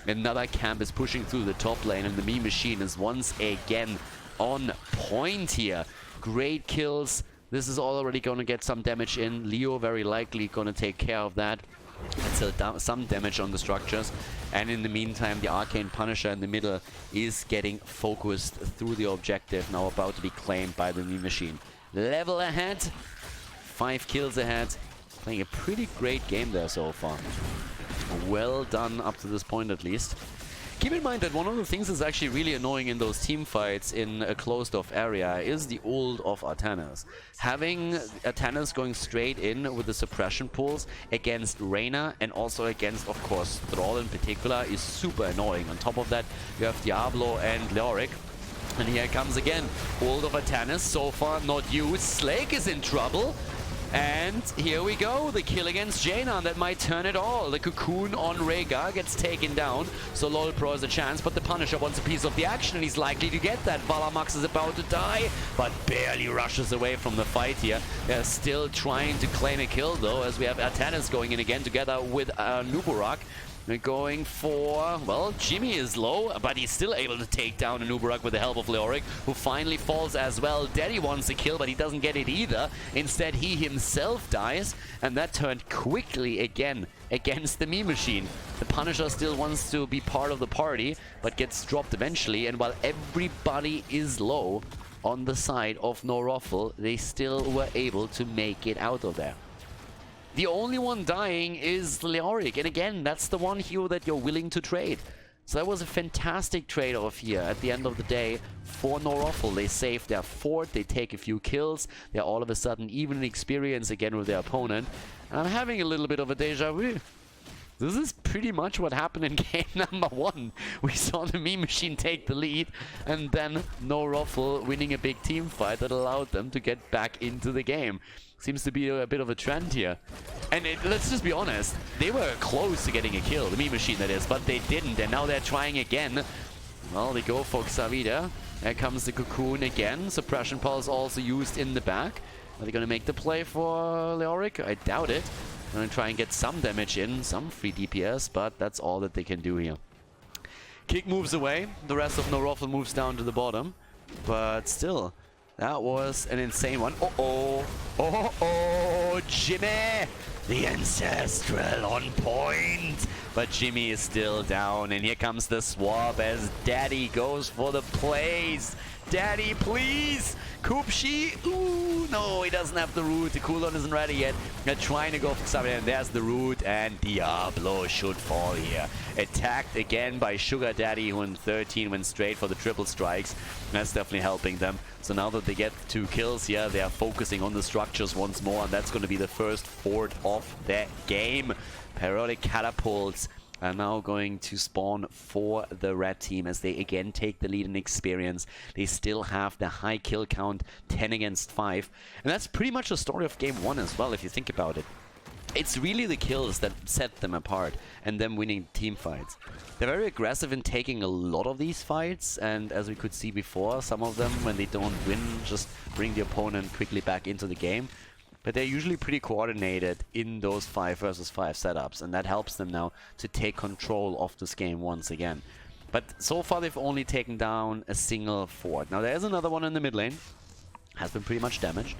Another camp is pushing through the top lane, and the Meme Machine is once again on point here. Great kills. This is already going to get some damage in. Leo very likely going to take care of that. Until some damage on the structures. And in the meantime, the Arcane Punisher in the middle is getting focused through the objective, now about to be claimed by the Meme Machine. Level ahead. 5 kills ahead. Playing a pretty great game there so far. Well done up to this point at least. Keep in mind that one of the things that's actually really annoying in those team fights in a closed-off area is the ult of Artanis. Having Artanis going straight in with the suppression pulls against Reyna and also against, of course, Thrall in particular is super annoying. On top of that, you have Diablo and Leoric. And here it comes again. Ult of Artanis, so far not used. Slag is in trouble. And here we go, the kill against Jaina that might turn it all. The cocoon on Rhaegar gets taken down, so LoL Pro has a chance, but the Punisher wants a piece of the action and he's likely to get that. Valamax is about to die, but barely rushes away from the fight here. They're still trying to claim a kill though, as we have Artanis going in again together with Nuburak. They're going for, well, Jimmy is low, but he's still able to take down Nuburak with the help of Leoric, who finally falls as well. Daddy wants a kill, but he doesn't get it either. Instead, he himself dies, and that turned quickly again against the Meme Machine. The Punisher still wants to be part of the party, but gets dropped eventually, and while everybody is low on the side of Rofl, they still were able to make it out of there. The only one dying is Leoric, and again, that's the one hero that you're willing to trade. So that was a fantastic trade-off here at the end of the day for Rofl. They save their fort, they take a few kills, they're all of a sudden even in experience again with their opponent. And I'm having a little bit of a deja vu. This is pretty much what happened in game number 1. We saw the Meme Machine take the lead, and then Rofl winning a big team fight that allowed them to get back into the game. Seems to be a bit of a trend here. And let's just be honest, they were close to getting a kill, the Meme Machine that is, but they didn't, and now they're trying again. Well, they go for Xavier. There comes the cocoon again. Suppression Pulse also used in the back. Are they going to make the play for Leoric? I doubt it. Going to try and get some damage in, some free DPS, but that's all that they can do here. Kick moves away. The rest of Rofl moves down to the bottom. But still, that was an insane one. Uh-oh. Oh, Jimmy! The Ancestral on point! But Jimmy is still down, and here comes the swap as Daddy goes for the plays. Daddy, please! Kupshi! Ooh, no, he doesn't have the root. The cooldown isn't ready yet. They're trying to go for something, and there's the root, and Diablo should fall here. Attacked again by Sugar Daddy, who in 13 went straight for the triple strikes. That's definitely helping them. So now that they get 2 kills here, they are focusing on the structures once more, and that's going to be the first fort of that game. Periodic catapults are now going to spawn for the red team as they again take the lead in experience. They still have the high kill count, 10 against 5. And that's pretty much the story of game 1 as well, if you think about it. It's really the kills that set them apart and them winning team fights. They're very aggressive in taking a lot of these fights, and as we could see before, some of them, when they don't win, just bring the opponent quickly back into the game. But they're usually pretty coordinated in those 5 versus 5 setups, and that helps them now to take control of this game once again. But so far they've only taken down a single fort. Now there is another one in the mid lane, has been pretty much damaged.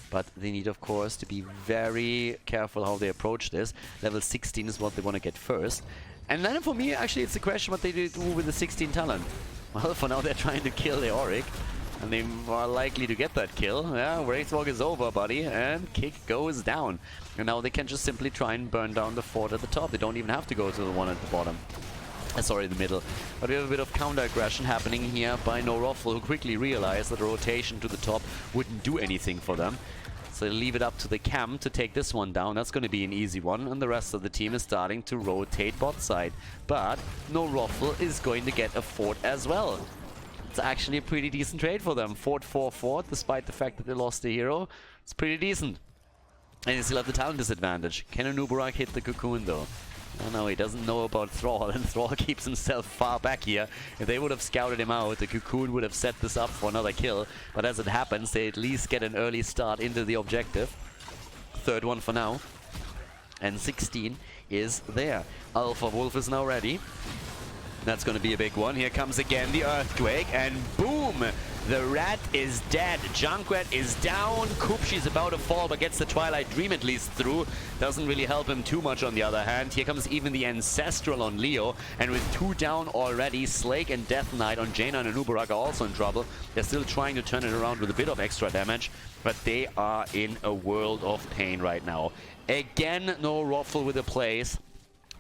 But they need, of course, to be very careful how they approach this. Level 16 is what they want to get first. And then for me, actually, it's a question what they do with the 16 talent. Well, for now, they're trying to kill Leoric. And they are likely to get that kill. Yeah, Wraithwalk is over, buddy. And kick goes down. And now they can just simply try and burn down the fort at the top. They don't even have to go to the one at the bottom. Sorry, the middle. But we have a bit of counter-aggression happening here by Rofl, who quickly realized that a rotation to the top wouldn't do anything for them. So they leave it up to the camp to take this one down. That's going to be an easy one. And the rest of the team is starting to rotate bot side. But Rofl is going to get a fort as well. It's actually a pretty decent trade for them. Fort 4-4, despite the fact that they lost the hero. It's pretty decent. And you still have the talent disadvantage. Can Anubarak hit the cocoon though? Oh no, he doesn't know about Thrall, and Thrall keeps himself far back here. If they would have scouted him out, the cocoon would have set this up for another kill. But as it happens, they at least get an early start into the objective. Third one for now. And 16 is there. Alpha Wolf is now ready. That's going to be a big one. Here comes again the Earthquake, and boom! The Rat is dead. Junkrat is down. Kupshi's about to fall, but gets the Twilight Dream at least through. Doesn't really help him too much on the other hand. Here comes even the Ancestral on Leo, and with 2 down already, Slag and Death Knight on Jaina and Anubarak are also in trouble. They're still trying to turn it around with a bit of extra damage, but they are in a world of pain right now. Again, no Rofl with a place.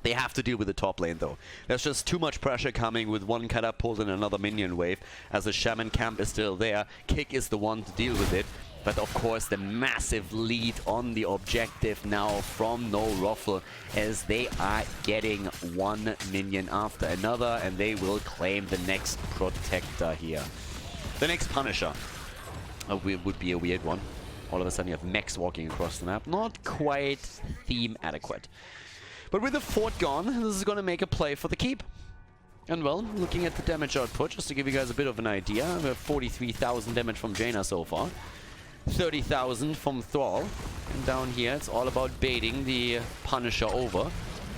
They have to deal with the top lane though. There's just too much pressure coming with one catapult and another minion wave, as the Shaman camp is still there. Kick is the one to deal with it. But of course the massive lead on the objective now from Rofl, as they are getting one minion after another, and they will claim the next protector here. The next Punisher would be a weird one. All of a sudden you have mechs walking across the map. Not quite theme adequate. But with the fort gone, this is going to make a play for the keep. And well, looking at the damage output, just to give you guys a bit of an idea, we have 43,000 damage from Jaina so far. 30,000 from Thrall. And down here, it's all about baiting the Punisher over.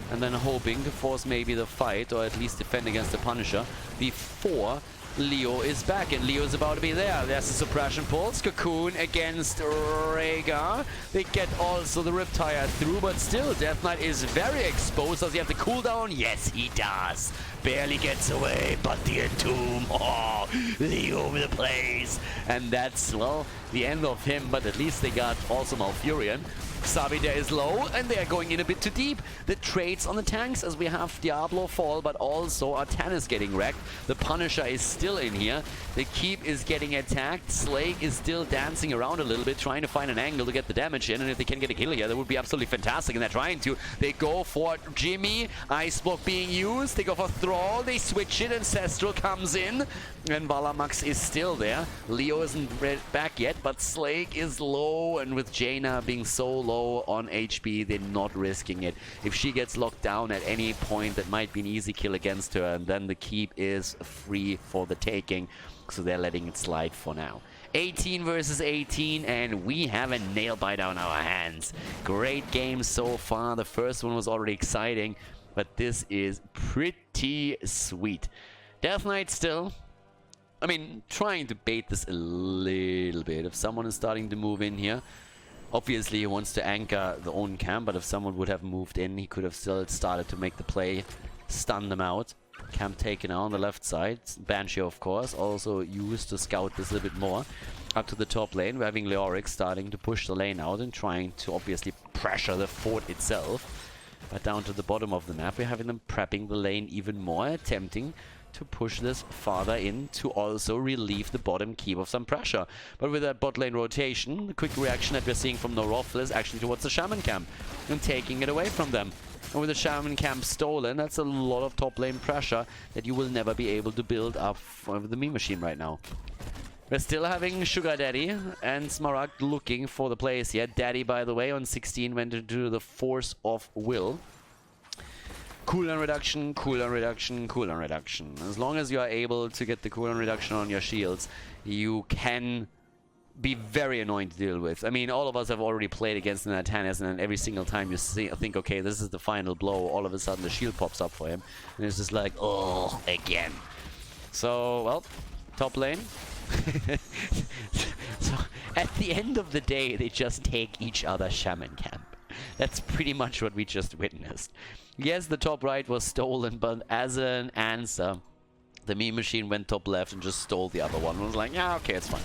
And then hoping to force maybe the fight, or at least defend against the Punisher, before Leo is back, and Leo is about to be there. There's the suppression pulse. Cocoon against Rhaegar. They get also the Riptire through, but still, Death Knight is very exposed. Does he have the cooldown? Yes, he does. Barely gets away, but the Entomb. Oh, Leo with the plays. And that's, well, the end of him, but at least they got also Furion. Sami there is low, and they are going in a bit too deep. The trades on the tanks, as we have Diablo fall, but also Artan is getting wrecked. The Punisher is still in here. The Keep is getting attacked. Slag is still dancing around a little bit, trying to find an angle to get the damage in, and if they can get a kill here, that would be absolutely fantastic, and they're trying to. They go for Jimmy. Ice Block being used. They go for Thrall. They switch it. Ancestral comes in, and Valamax is still there. Leo isn't back yet, but Slag is low, and with Jaina being so low on HP, they're not risking it. If she gets locked down at any point, that might be an easy kill against her, and then the keep is free for the taking, so they're letting it slide for now. 18 versus 18, and we have a nail bite on our hands. Great game so far. The first one was already exciting, but this is pretty sweet. Death Knight still, I mean, trying to bait this a little bit. If someone is starting to move in here, obviously he wants to anchor the own camp, but if someone would have moved in, he could have still started to make the play, stun them out. Camp taken out on the left side. Banshee, of course, also used to scout this a little bit more. Up to the top lane, we're having Leoric starting to push the lane out and trying to obviously pressure the fort itself. But down to the bottom of the map, we're having them prepping the lane even more, attempting to push this farther in to also relieve the bottom keep of some pressure. But with that bot lane rotation, the quick reaction that we're seeing from Rofl is actually towards the Shaman camp and taking it away from them. And with the Shaman camp stolen, that's a lot of top lane pressure that you will never be able to build up for the meme machine right now. We're still having Sugar Daddy and Smaran looking for the plays here. Daddy, by the way, on 16 went into the Force of Will. Cooldown reduction, cooldown reduction, cooldown reduction. As long as you are able to get the cooldown reduction on your shields, you can be very annoying to deal with. I mean, all of us have already played against an Atanas, and every single time you think, okay, this is the final blow, all of a sudden the shield pops up for him. And it's just like, oh, again. So, well, top lane. So At the end of the day, they just take each other's shaman camp. That's pretty much what we just witnessed. Yes, the top right was stolen, but as an answer, the meme machine went top left and just stole the other one. I was like, yeah, okay, it's fine.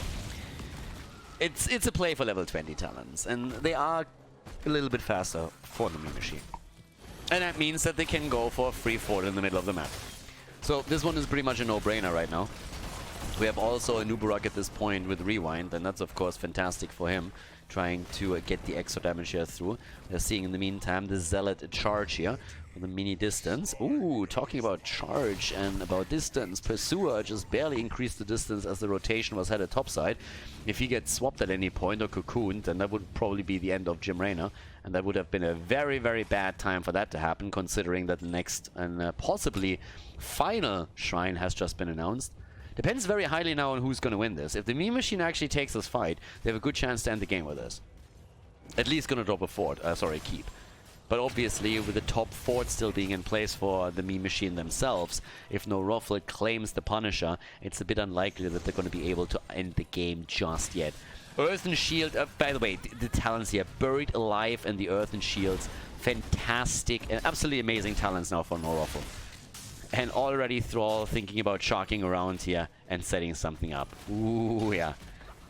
It's a play for level 20 talents, and they are a little bit faster for the meme machine. And that means that they can go for a free fort in the middle of the map. So this one is pretty much a no-brainer right now. We have also a Nubarak at this point with Rewind, and that's of course fantastic for him, trying to get the extra damage here through. We're seeing in the meantime the Zealot charge here with a mini distance. Ooh, talking about charge and about distance, Pursuer just barely increased the distance as the rotation was headed topside. If he gets swapped at any point or cocooned, then that would probably be the end of Jim Raynor, and that would have been a very, very bad time for that to happen, considering that the next and possibly final shrine has just been announced. Depends very highly now on who's going to win this. If the meme machine actually takes this fight, they have a good chance to end the game with this. At least going to drop a fort, keep. But obviously, with the top fort still being in place for the meme machine themselves, if no Rofl claims the Punisher, it's a bit unlikely that they're going to be able to end the game just yet. Earthen Shield, by the way, the talents here, Buried Alive and the Earthen Shields, fantastic and absolutely amazing talents now for no Rofl. And already Thrall thinking about sharking around here and setting something up. Ooh, yeah.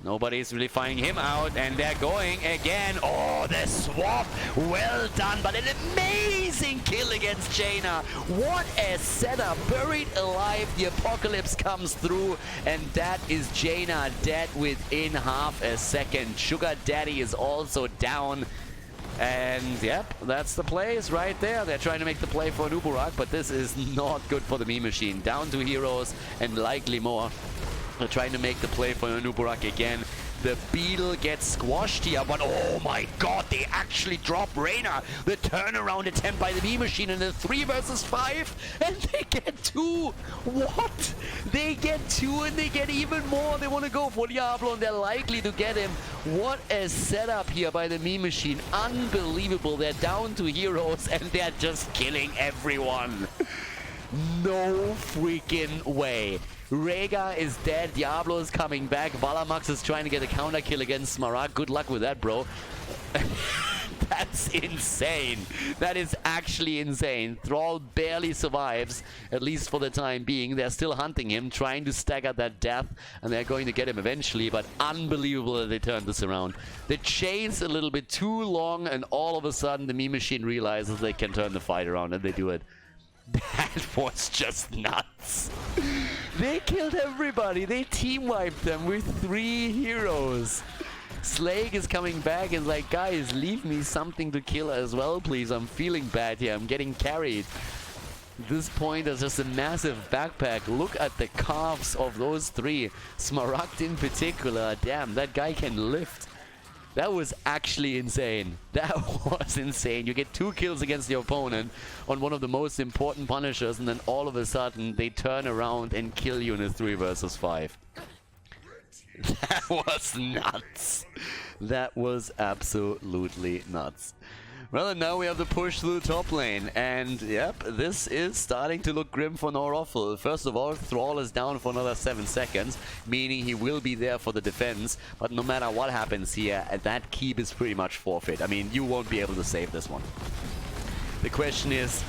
Nobody's really finding him out, and they're going again. Oh, the swap! Well done, but an amazing kill against Jaina. What a setup! Buried Alive, the apocalypse comes through, and that is Jaina dead within half a second. Sugar Daddy is also down. And yep, that's the plays right there. They're trying to make the play for Nubarak, but this is not good for the meme machine. Down to heroes and likely more. They're trying to make the play for Nubarak again. The Beetle gets squashed here, but oh my god, they actually drop Raynor. The turnaround attempt by the meme machine in the 3 versus 5, and they get 2. What? They get 2 and they get even more. They want to go for Diablo and they're likely to get him. What a setup here by the meme machine. Unbelievable. They're down to heroes and they're just killing everyone. No freaking way. Rega is dead, Diablo is coming back, Valamax is trying to get a counter kill against Smaran. Good luck with that, bro. That's insane. That is actually insane. Thrall barely survives, at least for the time being. They're still hunting him, trying to stagger that death, and they're going to get him eventually, but unbelievable that they turned this around. The chase a little bit too long, and all of a sudden the meme machine realizes they can turn the fight around, and they do it. That was just nuts. They killed everybody. They team wiped them with 3 heroes. Slag is coming back and like, guys, leave me something to kill as well, please. I'm feeling bad here. I'm getting carried. At this point, there's just a massive backpack. Look at the calves of those 3. Smaragd in particular. Damn, that guy can lift. That was actually insane. That was insane. You get 2 kills against your opponent on one of the most important punishers, and then all of a sudden they turn around and kill you in a 3 versus 5. That was nuts. That was absolutely nuts. Well, and now we have the push through the top lane, and yep, this is starting to look grim for Rofl. First of all, Thrall is down for another 7 seconds, meaning he will be there for the defense, but no matter what happens here, that keep is pretty much forfeit. I mean, you won't be able to save this one. The question is,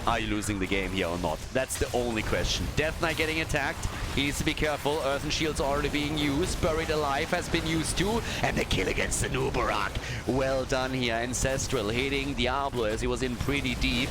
are you losing the game here or not? That's the only question. Death Knight getting attacked. He needs to be careful. Earthen Shield's already being used. Buried Alive has been used too. And the kill against the Nubarak. Well done here. Ancestral hitting Diablo as he was in pretty deep.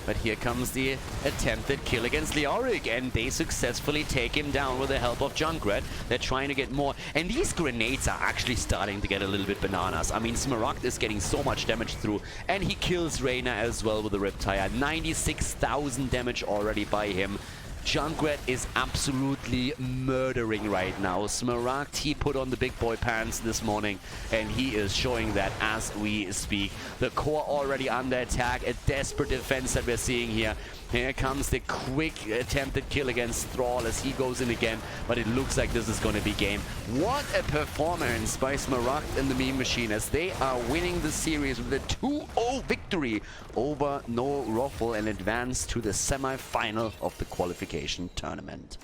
But here comes the attempted kill against Leoric, and they successfully take him down with the help of Junkrat. They're trying to get more, and these grenades are actually starting to get a little bit bananas. I mean, Smaragd is getting so much damage through, and he kills Raynor as well with the Riptire. 96,000 damage already by him. Junkrat is absolutely murdering right now. Smaragd, he put on the big boy pants this morning, and he is showing that as we speak. The core already under attack, a desperate defense that we're seeing here. Here comes the quick attempted kill against Thrall as he goes in again, but it looks like this is going to be game. What a performance by Smaragd and the meme machine as they are winning the series with a 2-0 victory over no Rofl and advance to the semi-final of the qualification tournament.